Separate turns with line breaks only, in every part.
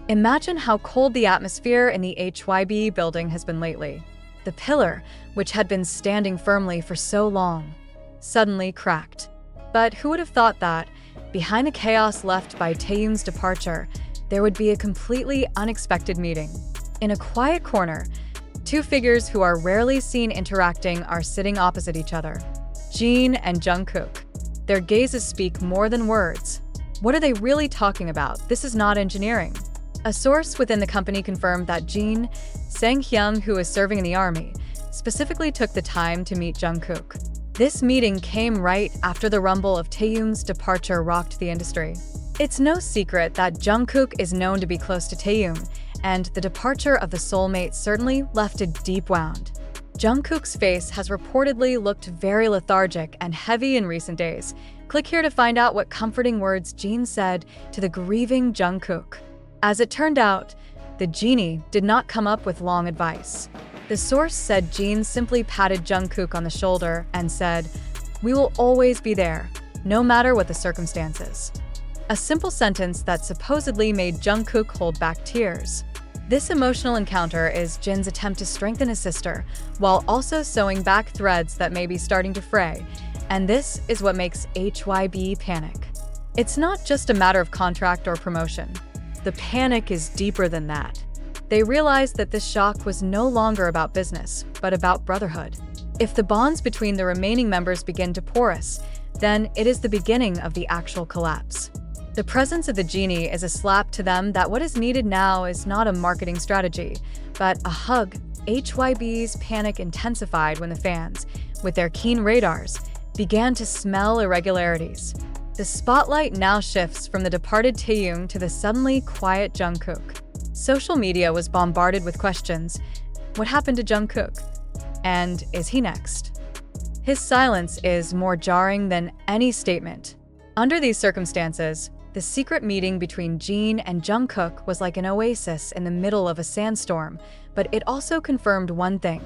Imagine how cold the atmosphere in the HYBE building has been lately. The pillar, which had been standing firmly for so long, suddenly cracked. But who would have thought that, behind the chaos left by Taehyung's departure, there would be a completely unexpected meeting. In a quiet corner, two figures who are rarely seen interacting are sitting opposite each other. Jeon and Jungkook. Their gazes speak more than words. What are they really talking about? This is not engineering. A source within the company confirmed that Jeon Taehyung, who is serving in the army, specifically took the time to meet Jungkook. This meeting came right after the rumble of Taehyung's departure rocked the industry. It's no secret that Jungkook is known to be close to Taehyung, and the departure of the soulmate certainly left a deep wound. Jungkook's face has reportedly looked very lethargic and heavy in recent days. Click here to find out what comforting words Jeon said to the grieving Jungkook. As it turned out, the genie did not come up with long advice. The source said Jeon simply patted Jungkook on the shoulder and said, "We will always be there, no matter what the circumstances." A simple sentence that supposedly made Jungkook hold back tears. This emotional encounter is Jin's attempt to strengthen his sister, while also sewing back threads that may be starting to fray, and this is what makes HYBE panic. It's not just a matter of contract or promotion. The panic is deeper than that. They realized that this shock was no longer about business, but about brotherhood. If the bonds between the remaining members begin to porous, then it is the beginning of the actual collapse. The presence of the genie is a slap to them that what is needed now is not a marketing strategy, but a hug. HYBE's panic intensified when the fans, with their keen radars, began to smell irregularities. The spotlight now shifts from the departed Taehyung to the suddenly quiet Jungkook. Social media was bombarded with questions. What happened to Jungkook? And is he next? His silence is more jarring than any statement. Under these circumstances, the secret meeting between Jeon and Jungkook was like an oasis in the middle of a sandstorm, but it also confirmed one thing.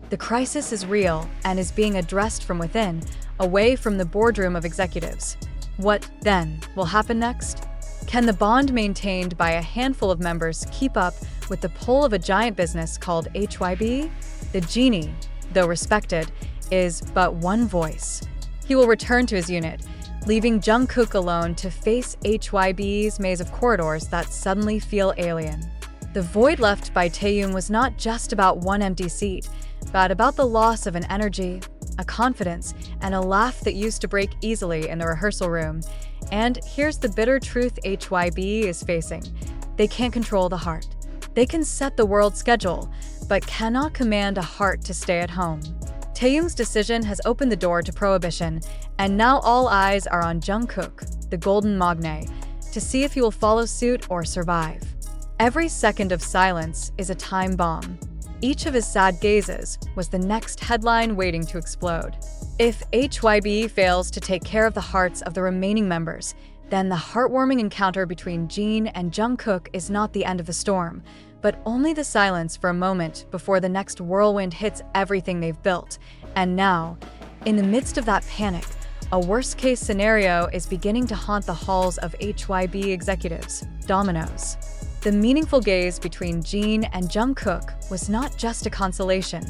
The crisis is real and is being addressed from within, away from the boardroom of executives. What, then, will happen next? Can the bond maintained by a handful of members keep up with the pull of a giant business called HYBE? The genie, though respected, is but one voice. He will return to his unit, leaving Jungkook alone to face HYBE's maze of corridors that suddenly feel alien. The void left by Taehyung was not just about one empty seat, but about the loss of an energy, a confidence, and a laugh that used to break easily in the rehearsal room. And here's the bitter truth HYBE is facing. They can't control the heart. They can set the world schedule, but cannot command a heart to stay at home. Taehyung's decision has opened the door to prohibition, and now all eyes are on Jungkook, the golden magne, to see if he will follow suit or survive. Every second of silence is a time bomb. Each of his sad gazes was the next headline waiting to explode. If HYBE fails to take care of the hearts of the remaining members, then the heartwarming encounter between Jeon and Jungkook is not the end of the storm, but only the silence for a moment before the next whirlwind hits everything they've built. And now, in the midst of that panic, a worst-case scenario is beginning to haunt the halls of HYBE executives: dominoes. The meaningful gaze between Jeon and Jungkook was not just a consolation,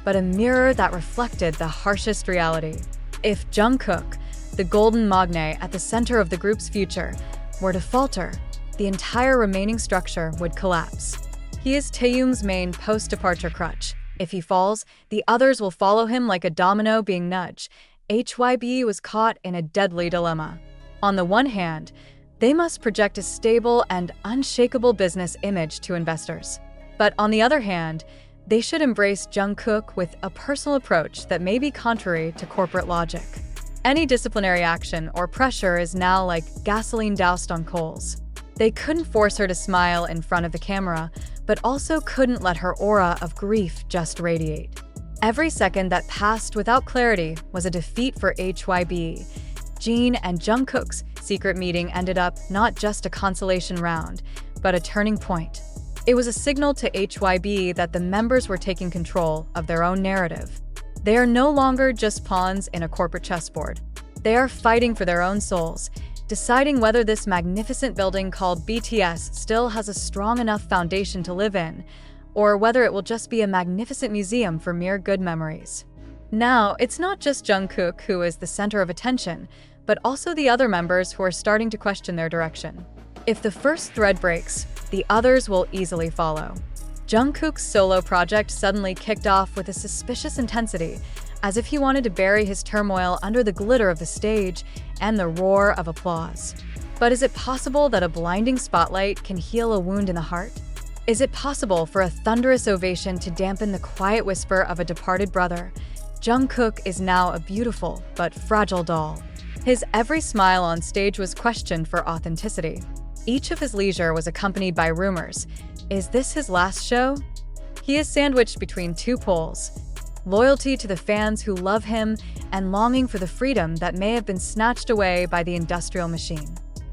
but a mirror that reflected the harshest reality. If Jungkook, the golden magne at the center of the group's future, were to falter, the entire remaining structure would collapse. He is Taehyung's main post-departure crutch. If he falls, the others will follow him like a domino being nudged. HYBE was caught in a deadly dilemma. On the one hand, they must project a stable and unshakable business image to investors. But on the other hand, they should embrace Jungkook with a personal approach that may be contrary to corporate logic. Any disciplinary action or pressure is now like gasoline doused on coals. They couldn't force her to smile in front of the camera, but also couldn't let her aura of grief just radiate. Every second that passed without clarity was a defeat for HYBE. Jeon and Jungkook's secret meeting ended up not just a consolation round, but a turning point. It was a signal to HYBE that the members were taking control of their own narrative. They are no longer just pawns in a corporate chessboard. They are fighting for their own souls, deciding whether this magnificent building called BTS still has a strong enough foundation to live in, or whether it will just be a magnificent museum for mere good memories. Now, it's not just Jungkook who is the center of attention, but also the other members who are starting to question their direction. If the first thread breaks, the others will easily follow. Jungkook's solo project suddenly kicked off with a suspicious intensity, as if he wanted to bury his turmoil under the glitter of the stage and the roar of applause. But is it possible that a blinding spotlight can heal a wound in the heart? Is it possible for a thunderous ovation to dampen the quiet whisper of a departed brother? Jungkook is now a beautiful but fragile doll. His every smile on stage was questioned for authenticity. Each of his leisure was accompanied by rumors. Is this his last show? He is sandwiched between two poles: loyalty to the fans who love him and longing for the freedom that may have been snatched away by the industrial machine.